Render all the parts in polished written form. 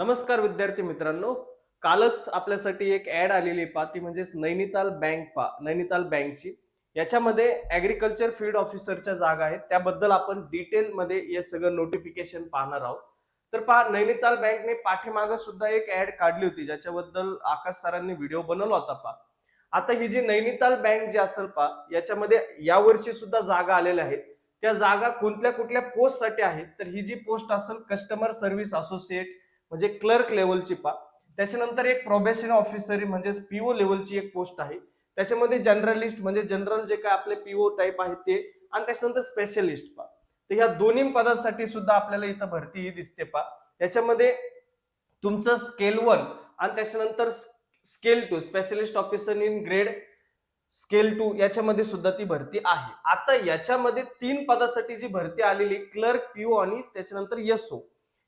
नमस्कार विद्यार्थी मित्रांनो. कालच आपल्यासाठी एक ऍड आलेली पहा, ती म्हणजेच नैनिताल बँक पहा, नैनिताल बँकची. याच्यामध्ये ऍग्रीकल्चर फील्ड ऑफिसरच्या जागा आहेत, त्याबद्दल आपण डिटेलमध्ये हे सगळं नोटिफिकेशन पाहणार आहोत. तर पहा, नैनिताल बँकने पाठीमागं सुद्धा एक ऍड काढली होती, ज्याच्याबद्दल आकाश सरांनी व्हिडिओ बनवला होता पहा. आता ही जी नैनिताल बँक जी असेल पहा, याच्यामध्ये यावर्षी सुद्धा जागा आलेल्या आहेत. त्या जागा कोणत्या कुठल्या पोस्टसाठी आहेत, तर ही जी पोस्ट असेल कस्टमर सर्व्हिस असोसिएट म्हणजे क्लर्क लेवलची पा. त्याच्यानंतर एक प्रोबेशन ऑफिसर म्हणजेच पीओ लेवलची एक पोस्ट आहे. त्याच्यामध्ये जनरलिस्ट म्हणजे जनरल जे काय आपले पीओ टाईप आहे ते, आणि त्याच्यानंतर स्पेशलिस्ट पा. तर ह्या दोन्ही पदासाठी सुद्धा आपल्याला इथं भरती ही दिसते पा. याच्यामध्ये तुमचं स्केल 1 आणि त्याच्यानंतर scale 2 specialist officer in grade scale 2 याच्यामध्ये सुद्धा ती भरती आहे. आता याच्यामध्ये 3 पदासाठी जी भरती आलेली क्लर्क, पीओ आणि त्याच्यानंतर एसओ,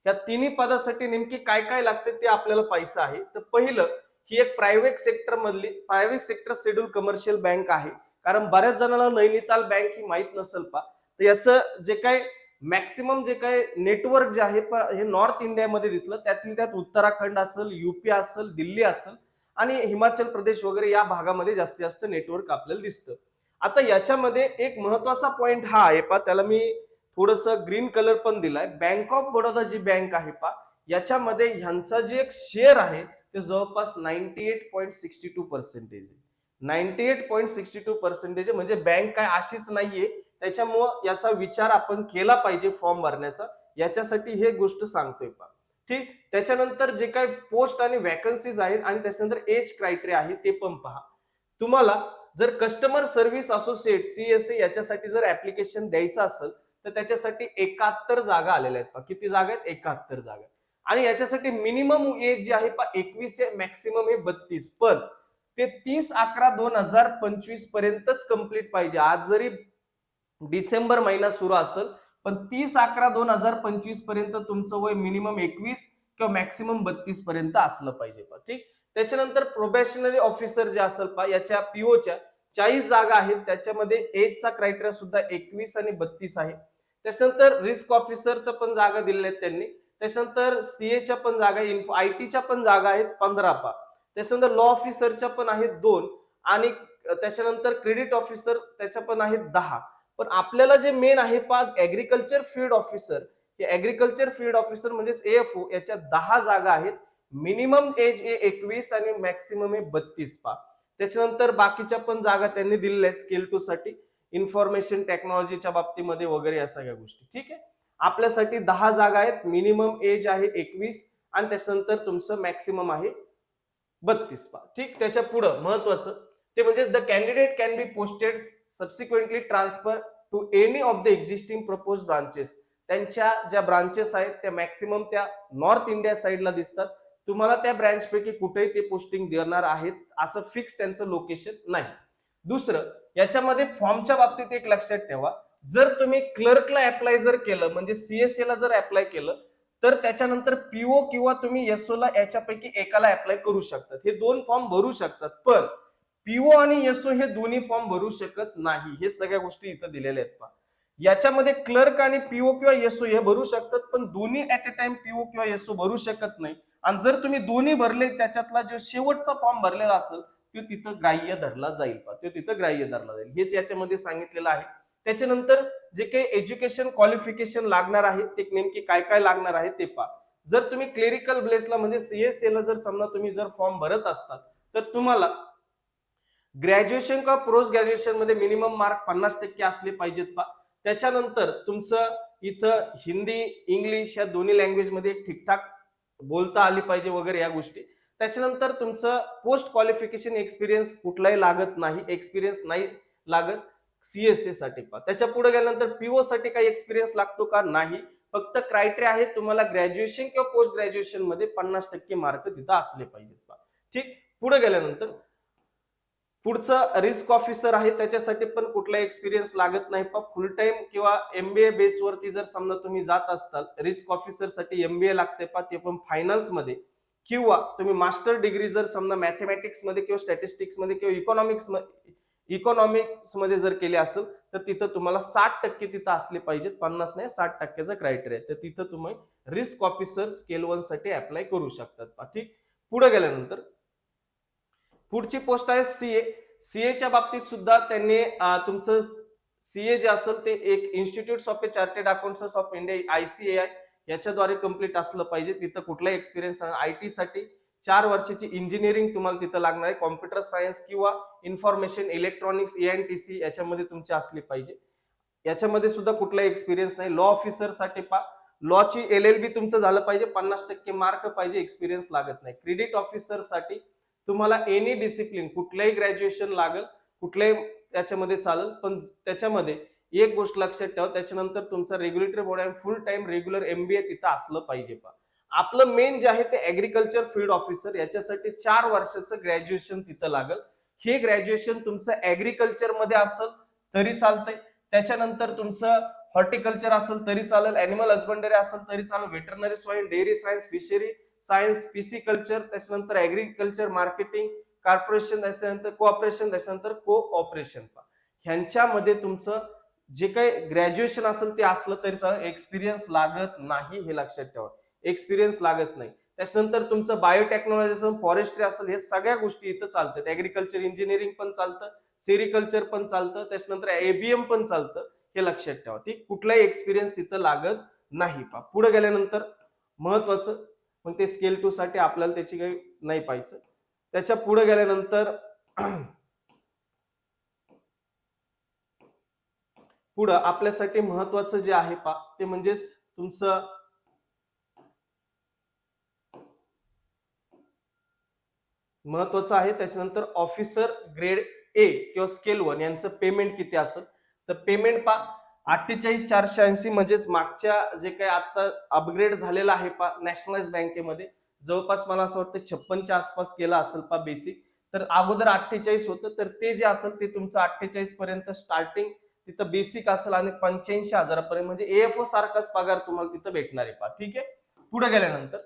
या तिन्ही पदासाठी नेमकी काय काय लागते ते आपल्याला पाहायचं आहे. तर पहिलं, ही एक private sector schedule commercial bank आहे. कारण बऱ्याच जणांना नैनिताल बँक ही माहित नसेल पा. तर याचं जे काय मॅक्सिमम जे काय नेटवर्क जे आहे हे नॉर्थ इंडियामध्ये दिसलं, त्यातली त्यात उत्तराखंड असेल, यूपी असेल, दिल्ली असेल आणि हिमाचल प्रदेश वगैरे या भागामध्ये जास्तीत जास्त नेटवर्क आपल्याला दिसतं. आता याच्यामध्ये एक महत्वाचा पॉइंट हा आहे पा, त्याला मी थोडस ग्रीन कलर पण दिलाय. बँक ऑफ बडोदा जी बँक आहे पा, याच्यामध्ये ह्यांचा जे एक शेअर आहे ते जवळपास 98.62% आहे. 98.62% म्हणजे बँक काय अशीच नाहीये, त्याच्यामुळं याचा विचार आपण केला पाहिजे फॉर्म भरण्याचा. याच्यासाठी हे गोष्ट सांगतोय पा. ठीक. त्याच्यानंतर जे काही पोस्ट आणि वॅकन्सीज आहेत आणि त्याच्यानंतर एज क्रायटेरिया आहे ते पण पहा. तुम्हाला जर कस्टमर सर्व्हिस असोसिएट सीएसए याच्यासाठी जर ऍप्लिकेशन द्यायचं असेल, तर त्याच्यासाठी 71 जागा आलेल्या आहेत पहा. किती जागा आहेत? 71 जागा. आणि याच्यासाठी मिनिमम एज जी आहे पहा 21 आहे, मॅक्सिमम आहे 32. पण ते 30/11/2025 पर्यंतच कंप्लीट पाहिजे. आज जरी डिसेंबर महिना सुरू असेल, पण 30/11/2025 पर्यंत तुमचं वय मिनिमम 21 किंवा मॅक्सिमम 32 पर्यंत असलं पाहिजे. ठीक. त्याच्यानंतर प्रोबेशनरी ऑफिसर जे असेल पा, याच्या पीओच्या 40 जागा आहेत. त्याच्यामध्ये एजचा क्रायटेरिया सुद्धा 21 आणि 32 आहे. त्याच्यानंतर रिस्क ऑफिसरच्या पण जागा दिलेल्या आहेत त्यांनी. त्याच्यानंतर सीएच्या पण जागा, आयटीच्या पण जागा आहेत 15 पा. त्याच्यानंतर लॉ ऑफिसरच्या पण आहेत 2 आणि त्याच्यानंतर क्रेडिट ऑफिसर त्याच्या पण आहेत 10. पण आपल्याला जे मेन आहे पा, ऍग्रीकल्चर फील्ड ऑफिसर, हे ऍग्रीकल्चर फील्ड ऑफिसर म्हणजेच एएफओ, याच्या 10 जागा आहेत. मिनिमम एज आहे 21 आणि मॅक्सिमम आहे 32 पा. त्याच्यानंतर बाकीच्या पण जागा त्यांनी दिलेल्या आहेत स्केल 2 साठी, इन्फॉर्मेशन टेक्नॉलॉजीच्या बाबतीमध्ये वगैरे या सगळ्या गोष्टी. ठीक आहे. आपल्यासाठी 10 जागा आहेत, मिनिमम एज आहे 21 आणि त्याच्यानंतर तुमचं मॅक्सिमम आहे 32 पा. ठीक. त्याच्या पुढं महत्वाचं ते म्हणजे the candidate can be posted subsequently transfer to any of the existing propose branches. त्यांच्या ज्या ब्रांचेस आहेत त्या मॅक्सिमम त्या नॉर्थ इंडिया साईडला दिसतात. तुम्हाला त्या ब्रँच पैकी कुठेही ते पोस्टिंग देणार आहेत असं फिक्स त्यांचं लोकेशन नाही. दुसरं, याच्यामध्ये फॉर्मच्या बाबतीत एक लक्षात ठेवा, जर तुम्ही क्लर्कला अप्लाय जर केलं म्हणजे सीएसए ला जर अप्लाय केलं, तर त्याच्यानंतर पीओ किंवा तुम्ही एसओ ला याच्यापैकी एकाला अप्लाय करू शकतात. हे 2 फॉर्म भरू शकतात. पण पीओ आणि एसओ हे दोन्ही फॉर्म भरू शकत नाही. हे सगळ्या गोष्टी इथं दिलेल्या आहेत पहा. याच्यामध्ये क्लर्क आणि पीओ किंवा एसओ हे भरू शकतात, पण दोन्ही ऍट अ टाइम पीओ किंवा एसओ भरू शकत नाही. आणि जर तुम्ही दोन्ही भरले, त्याच्यातला जो शेवटचा फॉर्म भरलेला असेल तो तिथं ग्राह्य धरला जाईल पहा. तो तिथं ग्राह्य धरला जाईल, हेच याच्यामध्ये सांगितलेलं आहे. त्याच्यानंतर जे काही एज्युकेशन क्वालिफिकेशन लागणार आहे ते नेमकी काय काय लागणार आहे ते पहा. जर तुम्ही क्लेरिकल बेसला म्हणजे सीएसए ला जर समजा तुम्ही जर फॉर्म भरत असतात, तर तुम्हाला ग्रॅज्युएशन किंवा पोस्ट ग्रॅज्युएशन मध्ये मिनिमम मार्क 50% असले पाहिजेत पा. त्याच्यानंतर तुमचं इथं हिंदी, इंग्लिश या दोन्ही लँग्वेज मध्ये ठीकठाक बोलता आली पाहिजे वगैरे या गोष्टी. त्याच्यानंतर तुमचं पोस्ट क्वालिफिकेशन एक्सपिरियन्स कुठलाही लागत नाही, एक्सपिरियन्स नाही लागत सीएसए साठी पा. त्याच्या पुढे गेल्यानंतर पीओ साठी काही एक्सपिरियन्स लागतो का? नाही. फक्त क्रायटेरिया आहे तुम्हाला ग्रॅज्युएशन किंवा पोस्ट ग्रॅज्युएशन मध्ये 50% मार्क तिथं असले पाहिजेत पा. ठीक. पुढे गेल्यानंतर पुढचं रिस्क ऑफिसर आहे, त्याच्यासाठी पण कुठला एक्सपिरियन्स लागत नाही. पण फुल टाइम किंवा एमबीए बेसवरती जर समजा तुम्ही जात असताल, रिस्क ऑफिसर साठी एमबीए लागते पा, ते पण फायनान्स मध्ये. किंवा तुम्ही मास्टर डिग्री जर समजा मॅथमॅटिक्स मध्ये किंवा स्टॅटिस्टिक्स मध्ये किंवा इकॉनॉमिक्स मध्ये जर केले असेल तर तिथं तुम्हाला 60% तिथं असले पाहिजेत, 50 नाही 60%चा क्रायटेरिया. तर तिथं तुम्ही रिस्क ऑफिसर स्केल 1 साठी अप्लाय करू शकतात. ठीक. पुढे गेल्यानंतर पुढची पोस्ट आहे सीए. सीएच्या बाबतीत सुद्धा त्यांनी तुमचं सीए जे असेल ते एक institute of chartered accountants of India ICAI याच्याद्वारे कंप्लीट असलं पाहिजे. तिथं कुठलाही एक्सपिरियन्स IT साठी 4 वर्षाची इंजिनिअरिंग तुम्हाला तिथं लागणार आहे. कॉम्प्युटर सायन्स किंवा इन्फॉर्मेशन इलेक्ट्रॉनिक्स ANTC याच्यामध्ये तुमची असली पाहिजे. याच्यामध्ये सुद्धा कुठलाही एक्सपिरियन्स नाही. लॉ ऑफिसर साठी लॉची LLB तुमचं झालं पाहिजे, 50% मार्क पाहिजे, एक्सपिरियन्स लागत नाही. क्रेडिट ऑफिसर साठी तुम्हाला एनी डिसिप्लिन कुठल्याही ग्रॅज्युएशन लागेल, कुठल्याही त्याच्यामध्ये चालेल, पण त्याच्यामध्ये एक गोष्ट लक्षात ठेवा, त्याच्यानंतर तुमचा रेग्युलेटरी बोर्ड आणि फुल टाइम रेग्युलर MBA तिथं असलं पाहिजे. आपलं मेन जे आहे ते ऍग्रिकल्चर फील्ड ऑफिसर, याच्यासाठी 4 वर्षाचं ग्रॅज्युएशन तिथं लागेल. हे ग्रॅज्युएशन तुमचं ऍग्रिकल्चर मध्ये असेल तरी चालतंय, त्याच्यानंतर तुमचं हॉर्टिकल्चर असेल तरी चालेल, अॅनिमल हजबंडरी असेल तरी चालेल, veterinary science, dairy science, fishery science, PC culture, त्याच्यानंतर ऍग्रिकल्चर मार्केटिंग, कॉर्पोरेशन, त्याच्यानंतर कोऑपरेशन, त्याच्यानंतर कोऑपरेशन. ह्यांच्यामध्ये तुमचं जे काही ग्रॅज्युएशन असेल ते असलं तरी चालेल, एक्सपिरियन्स लागत नाही, हे लक्षात ठेवा. एक्सपिरियन्स लागत नाही. त्याच्यानंतर तुमचं बायोटेक्नॉलॉजी असेल, फॉरेस्ट्री असेल, हे सगळ्या गोष्टी इथं चालतात. ऍग्रिकल्चर इंजिनिअरिंग पण चालतं, सेरिकल्चर पण चालतं, त्याच्यानंतर ABM पण चालतं, हे लक्षात ठेवा. ठीक. कुठलाही एक्सपिरियन्स तिथं लागत नाही. पुढे गेल्यानंतर महत्वाचं मग ते स्केल 2 साठी आपल्याला त्याची काही नाही पाहिजे. त्याच्या पुढे गेल्यानंतर पुढं आपल्यासाठी महत्वाचं जे आहे ते म्हणजेच तुमचं महत्वाचं आहे. त्याच्यानंतर ऑफिसर ग्रेड A किंवा स्केल 1 यांचं पेमेंट किती असेल, तर पेमेंट 48,480 म्हणजेच मागच्या जे काही आता अपग्रेड झालेला आहे नॅशनलाइज बँकेमध्ये जवळपास मला असं वाटतं 56च्या आसपास केला असेल बेसिक. तर अगोदर 48 होतं, तर ते जे असेल ते तुमचं 48 पर्यंत स्टार्टिंग तिथं बेसिक असेल आणि 85,000 पर्यंत म्हणजे AFO सारखाच पगार तुम्हाला तिथं भेटणार आहे. ठीक आहे. पुढे गेल्यानंतर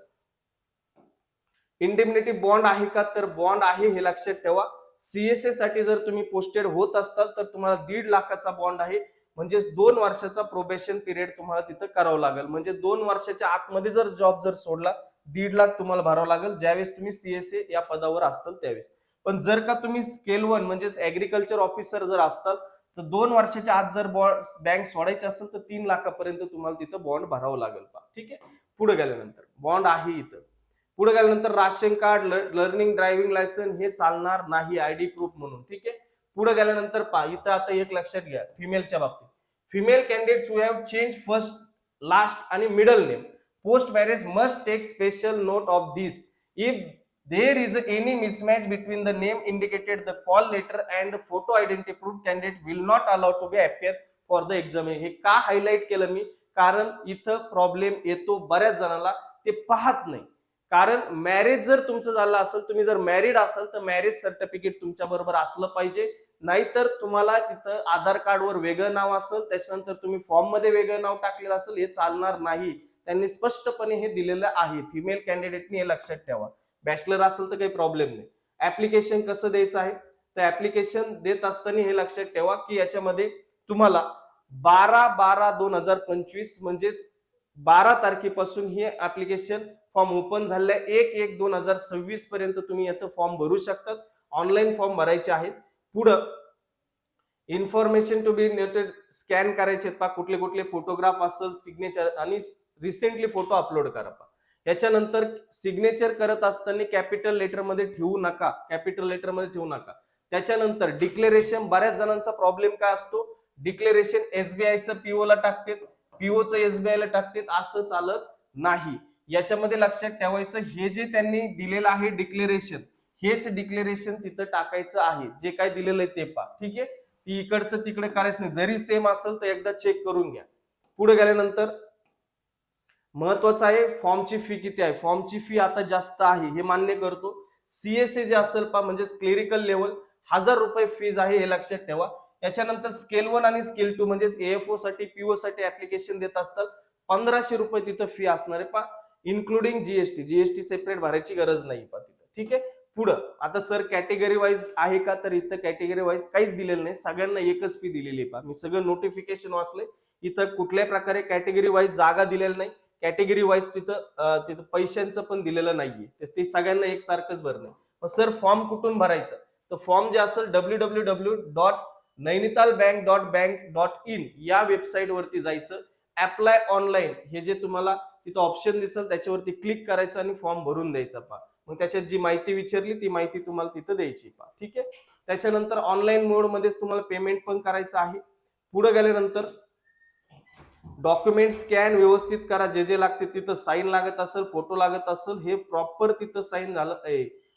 इंडेमनिटी बॉन्ड आहे का, तर बॉन्ड आहे, हे लक्षात ठेवा. CSA साठी जर तुम्ही पोस्टेड होत असताल तर तुम्हाला 1.5 लाखाचा बॉन्ड आहे, म्हणजे 2 वर्षाचा प्रोबेशन पिरियड तुम्हाला तिथं करावं लागेल. म्हणजे 2 वर्षाच्या आतमध्ये जर जॉब जर सोडला 1.5 लाख तुम्हाला भरावं लागेल, ज्यावेळेस तुम्ही CSA या पदावर असताल त्यावेळेस. पण जर का तुम्ही स्केल 1 म्हणजेच ऍग्रिकल्चर ऑफिसर जर असताल तर 2 वर्षाच्या आत जर बँक सोडायची असेल तर 3 लाखापर्यंत तुम्हाला तिथं बॉन्ड भरावं लागेल. ठीक आहे. पुढे गेल्यानंतर बॉन्ड आहे इथं. पुढे गेल्यानंतर ration card, learning driving licence हे चालणार नाही ID प्रूफ म्हणून. ठीक आहे. पुढे गेल्यानंतर इथं आता एक लक्षात घ्या फिमेलच्या बाबतीत. Female candidates who have change first, last आणि middle name post marriage must take special note of this. If there is any mismatch between the name indicated the call letter and photo identity proof, candidate will not allow to be appear for the exam. हे का highlight केलं मी, कारण इथं problem येतो बऱ्याच जणांना, ते पाहत नाही. कारण मॅरेज जर तुमचं झालं असेल, तुम्ही जर मॅरिड असाल तर मॅरेज सर्टिफिकेट तुमच्या बरोबर असलं पाहिजे, नाहीतर तुम्हाला तिथं आधार कार्डवर वेगळं नाव असेल, त्याच्यानंतर तुम्ही फॉर्म मध्ये वेगळं नाव टाकलेलं असेल, हे चालणार नाही. त्यांनी स्पष्टपणे हे दिलेलं आहे. फिमेल कॅन्डिडेटनी हे लक्षात ठेवा. बॅचलर असेल तर काही प्रॉब्लेम नाही. ऍप्लिकेशन कसं द्यायचं आहे, तर ऍप्लिकेशन देत असताना हे लक्षात ठेवा की याच्यामध्ये तुम्हाला 12/12/2025 म्हणजेच 12 तारखेपासून हे ऍप्लिकेशन फॉर्म ओपन झालेला आहे. 1/1/2026 पर्यंत तुम्ही याचं फॉर्म भरू शकतात. ऑनलाईन फॉर्म भरायचे आहेत. पुढं information to be noted scan करायचे कुठले कुठले फोटोग्राफ असेल, सिग्नेचर आणि रिसेंटली फोटो अपलोड करा. याच्यानंतर सिग्नेचर करत असताना कॅपिटल लेटर मध्ये ठेवू नका, कॅपिटल लेटर मध्ये ठेवू नका. त्याच्यानंतर डिक्लेरेशन, बऱ्याच जणांचा प्रॉब्लेम काय असतो, डिक्लेरेशन SBIचं PO ला टाकतात, POचं SBI ला टाकतात, असं चालत नाही. याच्यामध्ये लक्षात ठेवायचं, हे जे त्यांनी दिलेलं आहे डिक्लेरेशन, हेच डिक्लेरेशन तिथं टाकायचं आहे, जे काय दिलेलं आहे ते ठीक आहे. ती इकडचं तिकडे करायचं नाही, जरी सेम असेल तर एकदा चेक करून घ्या. पुढे गेल्यानंतर महत्वाचं आहे फॉर्मची फी किती आहे. फॉर्मची फी आता जास्त आहे हे मान्य करतो. CSA जे असेल म्हणजे क्लेरिकल लेवल 1000 रुपये फीज आहे, हे लक्षात ठेवा. याच्यानंतर स्केल 1 आणि स्केल 2 म्हणजेच AFO साठी PO साठी ऍप्लिकेशन देत असतात 1500 रुपये तिथं फी असणार आहे इन्क्लुडिंग GST सेपरेट भरायची गरज नाही तिथं. ठीक आहे. पुढं आता सर कॅटेगरी वाईज आहे का, तर इथं कॅटेगरी वाईज काहीच दिलेलं नाही, सगळ्यांना एकच फी दिलेली आहे. पहा मी सगळं नोटिफिकेशन वाचले, इथं कुठल्याही प्रकारे कॅटेगरी वाईज जागा दिलेल्या नाही, कॅटेगरी वाईज तिथं पैशांचं पण दिलेलं नाहीये, तर ते सगळ्यांना एकसारखंच भरणं. मग सर फॉर्म कुठून भरायचं, तर फॉर्म जे असेल www.nainitalbank.bank.in या वेबसाईट वरती जायचं, अप्लाय ऑनलाईन हे जे तुम्हाला तिथं ऑप्शन दिसेल त्याच्यावरती क्लिक करायचं आणि फॉर्म भरून द्यायचा. पहा मग त्याच्यात जी माहिती विचारली ती माहिती तुम्हाला तिथं द्यायची. पहा ठीक आहे. त्याच्यानंतर ऑनलाईन मोड मध्येच तुम्हाला पेमेंट पण करायचं आहे. पुढे गेल्यानंतर डॉक्युमेंट स्कॅन व्यवस्थित करा, जे जे लागते तिथं साईन लागत असेल, फोटो लागत असेल, हे प्रॉपर तिथं साईन झालं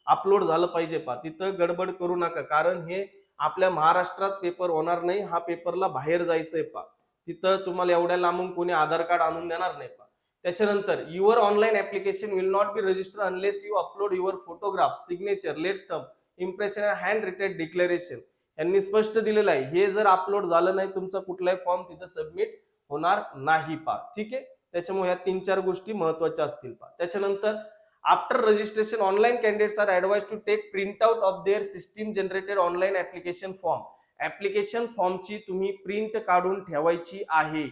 अपलोड झालं पाहिजे. पहा तिथं गडबड करू नका, कारण हे आपल्या महाराष्ट्रात पेपर होणार नाही, हा पेपरला बाहेर जायचंय. पहा तिथं तुम्हाला एवढ्या लांबून कोणी आधार कार्ड आणून देणार नाही. पहा त्याच्यानंतर your online application will not be register unless you upload your photograph, signature, left thumb, impression and hand written declaration. यांनी स्पष्ट दिलेलं आहे, हे जर अपलोड झालं नाही तुमचा कुठलाही फॉर्म तिथं सबमिट होणार नाही. पहा ठीक आहे. त्याच्यामुळे या 3-4 गोष्टी महत्वाच्या असतील. पहा त्याच्यानंतर after registration online candidates are advise to take print out of their system generated online application form. Application फॉर्मची तुम्ही प्रिंट काढून ठेवायची आहे.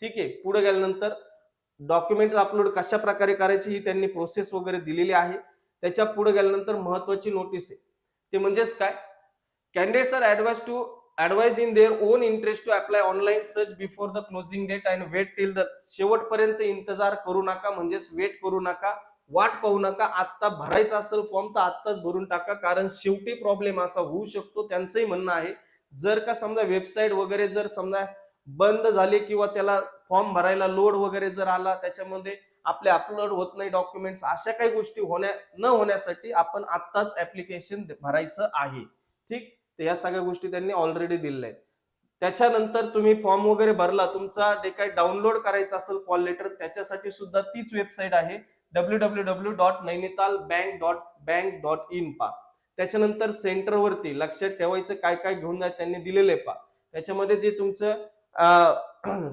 ठीक आहे. पुढे गेल्यानंतर डॉक्युमेंट अपलोड कशा प्रकारे करायची ही त्यांनी प्रोसेस वगैरे दिलेली आहे. त्याच्या पुढे गेल्यानंतर महत्वाची नोटीस आहे, ते म्हणजेच काय, candidates are advise in their own interest to apply online search before the closing date and wait till the, शेवटपर्यंत इंतजार करू नका, म्हणजेच वेट करू नका, वाट पाहू नका. आत्ता भरायचा असेल फॉर्म तर आत्ताच भरून टाका, कारण शेवटी प्रॉब्लेम असा होऊ शकतो, त्यांचंही म्हणणं आहे, जर का समजा वेबसाईट वगैरे जर समजा बंद झाली किंवा त्याला फॉर्म भरायला लोड वगैरे जर आला, त्याच्यामध्ये आपले अपलोड होत नाही डॉक्युमेंट्स, अशा काही गोष्टी न होण्यासाठी आपण आत्ताच ऍप्लिकेशन भरायचं आहे. ठीक, तर या सगळ्या गोष्टी त्यांनी ऑलरेडी दिलेल्या आहेत. त्याच्यानंतर तुम्ही फॉर्म वगैरे भरला, तुमचा जे काही डाउनलोड करायचं असेल कॉल लेटर, त्याच्यासाठी सुद्धा तीच वेबसाईट आहे www.nainitalbank.bank.in. पा त्याच्यानंतर सेंटरवरती लक्षात ठेवायचं काय काय घेऊन जाय त्यांनी दिलेले. पा त्याच्यामध्ये जे तुमचं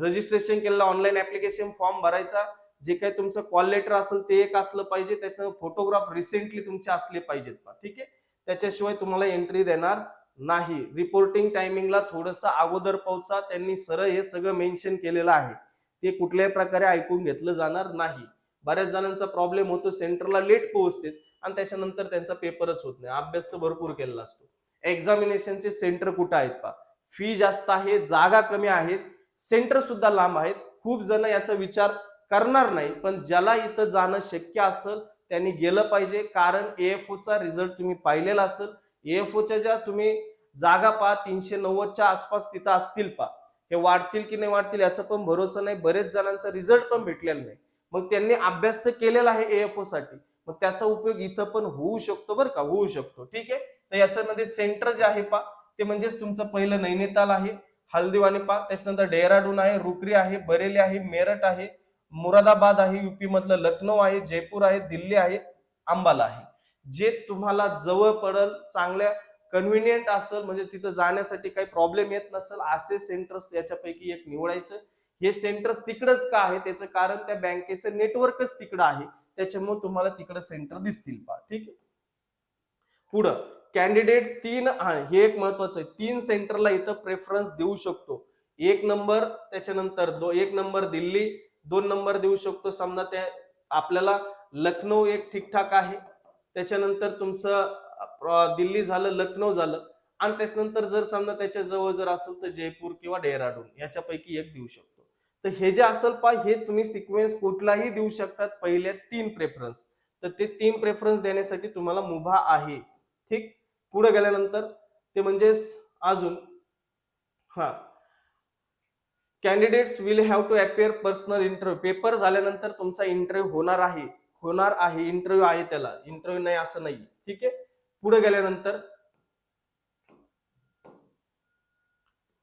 रजिस्ट्रेशन केलेलं ऑनलाईन ऍप्लिकेशन फॉर्म भरायचा, जे काही तुमचं कॉल लेटर असेल ते एक असलं पाहिजे, त्याच्यानंतर फोटोग्राफ रिसेंटली तुमचे असले पाहिजेत. पा ठीक आहे. त्याच्याशिवाय तुम्हाला एंट्री देणार नाही. रिपोर्टिंग टायमिंगला थोडंसं अगोदर पोहोचा, त्यांनी सरळ हे सगळं मेन्शन केलेलं आहे, ते कुठल्याही प्रकारे ऐकून घेतलं जाणार नाही. बऱ्याच जणांचा प्रॉब्लेम होतो, सेंटरला लेट पोहोचते आणि त्याच्यानंतर त्यांचा पेपरच होत नाही. अभ्यास तर भरपूर केलेला असतो. एक्झामिनेशनचे सेंटर कुठं आहेत पहा, फी जास्त आहे, जागा कमी आहेत, सेंटर सुद्धा लांब आहेत. खूप जण याचा विचार करणार नाही, पण ज्याला इथं जाणं शक्य असेल त्यांनी गेलं पाहिजे, कारण एएफओचा रिझल्ट तुम्ही पाहिलेला असेल. एएफओच्या ज्या तुम्ही जागा पहा 390च्या आसपास तिथं असतील. पहा हे वाढतील की नाही वाढतील याचा पण भरोसा नाही, बरेच जणांचा रिझल्ट पण भेटलेला नाही. मग त्यांनी अभ्यास तर केलेला आहे एएफओ साठी, मग त्याचा उपयोग इथं पण होऊ शकतो, बरं का, होऊ शकतो. ठीक आहे. तर याच्यामध्ये सेंटर जे आहे पहा, ते म्हणजेच तुमचं पहिलं नैनिताल आहे, हल्दीवानी. पहा त्याच्यानंतर डेहराडून आहे, रुकरी आहे, बरेली आहे, मेरठ आहे, मुरादाबाद आहे, युपी मधलं लखनौ आहे, जयपूर आहे, दिल्ली आहे, अंबाला आहे. जे तुम्हाला जवळ पडेल, चांगल्या कन्व्हिनियंट असेल, म्हणजे तिथं जाण्यासाठी काही प्रॉब्लेम येत नसेल, असे सेंटर्स याच्यापैकी एक निवडायचं. हे सेंटर्स तिकडच का आहे, त्याचं कारण त्या बँकेचं नेटवर्कच तिकडं आहे, त्याच्यामुळे तुम्हाला तिकडं सेंटर दिसतील. पहा ठीक आहे. पुढं कॅन्डिडेट हे एक महत्वाचं आहे, 3 सेंटरला इथं प्रेफरन्स देऊ शकतो. 1 नंबर, त्याच्यानंतर 1 नंबर दिल्ली, 2 नंबर देऊ शकतो. समजा त्या आपल्याला लखनौ एक ठीकठाक आहे, त्याच्यानंतर तुमचं दिल्ली झालं, लखनौ झालं, आणि त्याच्यानंतर जर समजा त्याच्या जवळ जर असेल तर जयपूर किंवा डेहराडून याच्यापैकी एक देऊ शकतो. तर हे जे असेल पा, हे तुम्ही सिक्वेन्स कुठलाही देऊ शकतात, पहिल्या 3 प्रेफरन्स. तर ते 3 प्रेफरन्स देण्यासाठी तुम्हाला मुभा आहे. ठीक. पुढे गेल्यानंतर ते म्हणजेच अजून candidates will have to appear personal interview. Paper झाल्यानंतर तुमचा इंटरव्ह्यू होणार आहे, इंटरव्ह्यू आहे, त्याला इंटरव्ह्यू नाही असं नाही. ठीक आहे. पुढे गेल्यानंतर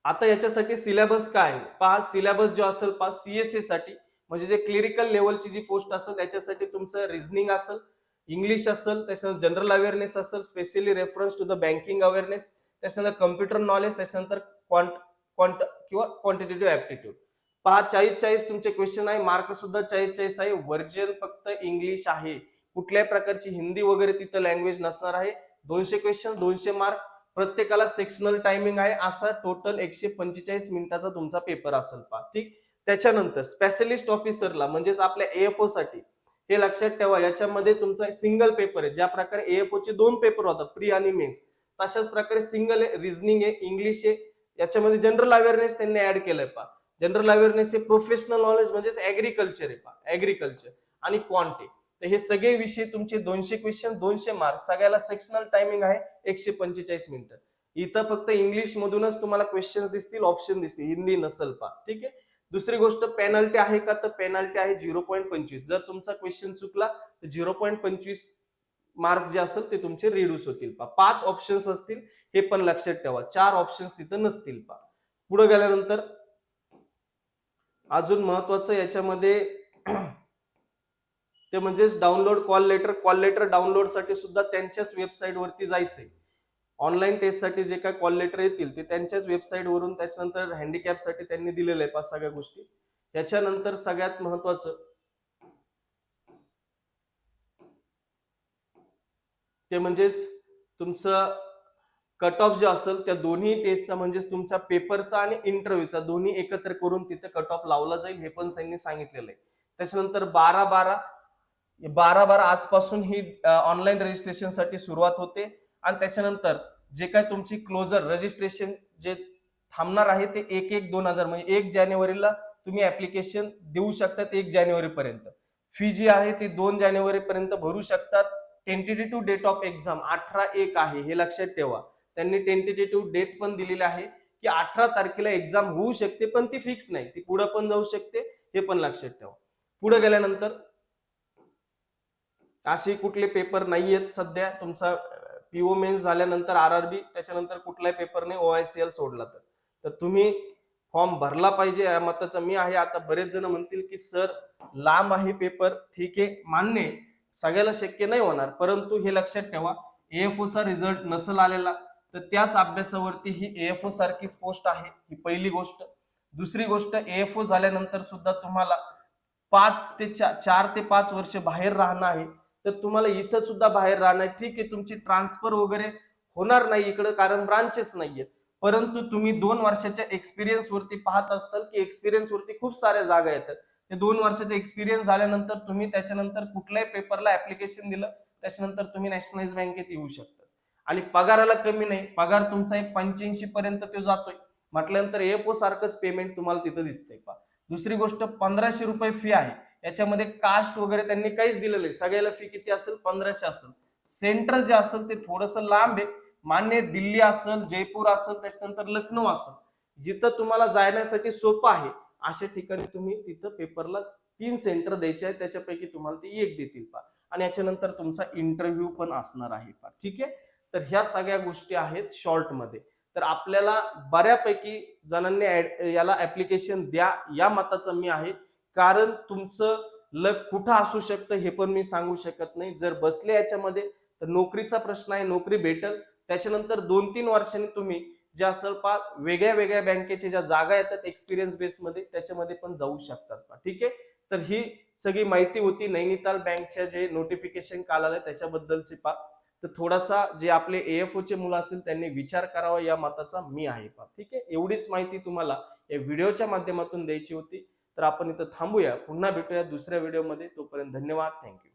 आता याच्यासाठी सिलेबस काय आहे पहा. सिलेबस जो असेल पहा, सीएसए साठी म्हणजे जे क्लिरिकल लेवलची जी पोस्ट असेल त्याच्यासाठी तुमचं रिझनिंग असेल, इंग्लिश असेल, त्याच्यानंतर जनरल अवेअरनेस असेल, specially reference to the banking awareness, त्याच्यानंतर कम्प्युटर नॉलेज, त्याच्यानंतर क्वांट किंवा क्वांटिटेटिव्ह ऍप्टिट्यूड. पहा 40 तुमचे क्वेश्चन आहे, मार्क सुद्धा 40 आहे, वर्जन फक्त इंग्लिश आहे. कुठल्याही प्रकारची हिंदी वगैरे तिथं लँग्वेज नसणार आहे. 200 क्वेश्चन, 200 मार्क, प्रत्येकाला सेक्शनल टायमिंग आहे. असा टोटल 145 मिनिटाचा तुमचा पेपर असेल पहा. ठीक. त्याच्यानंतर स्पेशलिस्ट ऑफिसरला म्हणजेच आपल्या एएफओ साठी हे लक्षात ठेवा, याच्यामध्ये तुमचा सिंगल पेपर आहे. ज्या प्रकारे एएफओ चे 2 पेपर होतात, प्री आणि मेन्स, तशाच प्रकारे सिंगल आहे. रिझनिंग आहे, इंग्लिश आहे. याच्यामध्ये जनरल अवेअरनेस त्यांनी ऍड केलंय पहा. जनरल अवेअरनेस हे प्रोफेशनल नॉलेज म्हणजेच ऍग्रिकल्चर आहे पहा, ऍग्रिकल्चर आणि क्वांट. तर हे सगळे विषय तुमचे 200 क्वेश्चन, 200 मार्क, सगळ्याला सेक्शनल टायमिंग आहे 145 मिनिटं. इथं फक्त इंग्लिश मधूनच तुम्हाला क्वेश्चन्स दिसतील, ऑप्शन दिसतील, हिंदी नसेल पहा. ठीक आहे. दुसरी गोष्ट, पेनल्टी आहे का, तर पेनल्टी आहे 0.25. जर तुमचा क्वेश्चन चुकला तर 0.25 मार्क जे असेल ते तुमचे रिड्यूस होतील पहा. 5 ऑप्शन्स असतील, हे पण लक्षात ठेवा. 4 ऑप्शन्स तिथं नसतील पहा. पुढे गेल्यानंतर अजून महत्वाचं याच्यामध्ये ते म्हणजेच download call letter. Call letter download साठी सुद्धा त्यांच्याच वेबसाईट वरती जायचंय. ऑनलाईन टेस्ट साठी जे काय कॉल लेटर येतील ते त्यांच्याच वेबसाईट वरून. त्याच्यानंतर हँडिकॅप साठी त्यांनी दिलेलं आहे पाच सगळ्या गोष्टी. त्याच्यानंतर सगळ्यात महत्वाचं ते म्हणजेच तुमचं कट ऑफ जे असेल त्या दोन्ही टेस्टचा म्हणजेच तुमच्या पेपरचा आणि इंटरव्ह्यूचा दोन्ही एकत्र करून तिथे कट ऑफ लावला जाईल, हे पण त्यांनी सांगितलेलं आहे. त्याच्यानंतर 12/12 आजपासून ही ऑनलाईन रजिस्ट्रेशन साठी सुरुवात होते. आणि त्याच्यानंतर जे काय तुमची क्लोजर रजिस्ट्रेशन जे थांबणार आहे ते 1/1/2000 म्हणजे 1 जानेवारीला तुम्ही ऍप्लिकेशन देऊ शकतात. 1 जानेवारी पर्यंत फी जी आहे ती 2 जानेवारी पर्यंत भरू शकतात. टेंटेटिव्ह डेट ऑफ एक्झाम 18/1 आहे, हे लक्षात ठेवा. त्यांनी टेंटेटिव्ह डेट पण दिलेली आहे की 18 तारखेला एक्झाम होऊ शकते, पण ती फिक्स नाही, ती पुढे पण जाऊ शकते, हे पण लक्षात ठेवा. पुढे गेल्यानंतर असे कुठले पेपर नाहीयेत सध्या. तुमचा पीओ मेन्स झाल्यानंतर आरआरबी, त्याच्यानंतर कुठलाही पेपर नाही ओआयसीएल सोडला तर तुम्ही फॉर्म भरला पाहिजे, या मताचा मी आहे. आता बरेच जण म्हणतील की सर लांब आहे पेपर. ठीक आहे, मान्य आहे, सगळ्याला शक्य नाही होणार, परंतु हे लक्षात ठेवा, एएफओ चा रिझल्ट नसेल आलेला तर त्याच अभ्यासावरती ही एएफओ सारखीच पोस्ट आहे, ही पहिली गोष्ट. दुसरी गोष्ट, एएफओ झाल्यानंतर सुद्धा तुम्हाला 4 ते 5 वर्ष बाहेर राहणं आहे. तर तुम्हाला इथं सुद्धा बाहेर राहणं आहे. ठीक आहे, तुमची ट्रान्सफर वगैरे होणार नाही इकडे कारण ब्रांचेस नाहीयेत, परंतु तुम्ही 2 वर्षाच्या एक्सपिरियन्स वरती पाहत असताल की एक्सपिरियन्स वरती खूप साऱ्या जागा येतात. ते 2 वर्षाचा एक्सपिरियन्स झाल्यानंतर तुम्ही त्याच्यानंतर कुठल्याही पेपरला ऍप्लिकेशन दिलं त्याच्यानंतर तुम्ही नॅशनलाइज बँकेत येऊ शकता. आणि पगाराला कमी नाही, पगार तुमचा 85 पर्यंत तो जातोय म्हटल्यानंतर एएफओ सारखंच पेमेंट तुम्हाला तिथं दिसतंय पहा. दुसरी गोष्ट, 1500 रुपये फी आहे. याच्यामध्ये कास्ट वगैरे त्यांनी काहीच दिलेलं नाही. सगळ्याला फी किती असेल, 1500 असेल. सेंटर जे असेल ते थोडंसं लांब आहे, मान्य. दिल्ली असेल, जयपूर असेल, त्याच्यानंतर लखनौ असेल, जिथं तुम्हाला जाण्यासाठी सोपं आहे अशा ठिकाणी तुम्ही तिथं पेपरला 3 सेंटर द्यायचे आहेत, त्याच्यापैकी तुम्हाला ते एक देतील पहा. आणि याच्यानंतर तुमचा इंटरव्ह्यू पण असणार आहे पहा. ठीक आहे, तर ह्या सगळ्या गोष्टी आहेत शॉर्ट मध्ये. तर आपल्याला बऱ्यापैकी जणांनी याला ऍप्लिकेशन द्या या मताचं मी आहे, कारण तुमचं लक कुठं असू शकतं हे पण मी सांगू शकत नाही. जर बसले याच्यामध्ये तर नोकरीचा प्रश्न आहे, नोकरी भेटल. त्याच्यानंतर 2-3 वर्षांनी तुम्ही जे असेल पा वेगळ्या वेगळ्या बँकेच्या ज्या जागा येतात एक्सपिरियन्स बेस मध्ये त्याच्यामध्ये पण जाऊ शकतात पा. ठीक आहे, तर ही सगळी माहिती होती नैनिताल बँकच्या जे नोटिफिकेशन काल आलं त्याच्याबद्दलची पा. तर थोडासा जे आपले एएफओ चे मुलं असतील त्यांनी विचार करावा या मताचा मी आहे पा. ठीक आहे, एवढीच माहिती तुम्हाला या व्हिडिओच्या माध्यमातून द्यायची होती. तर आपण इथं थांबूया, पुन्हा भेटूया दुसऱ्या व्हिडिओमध्ये. तोपर्यंत धन्यवाद, थँक्यू.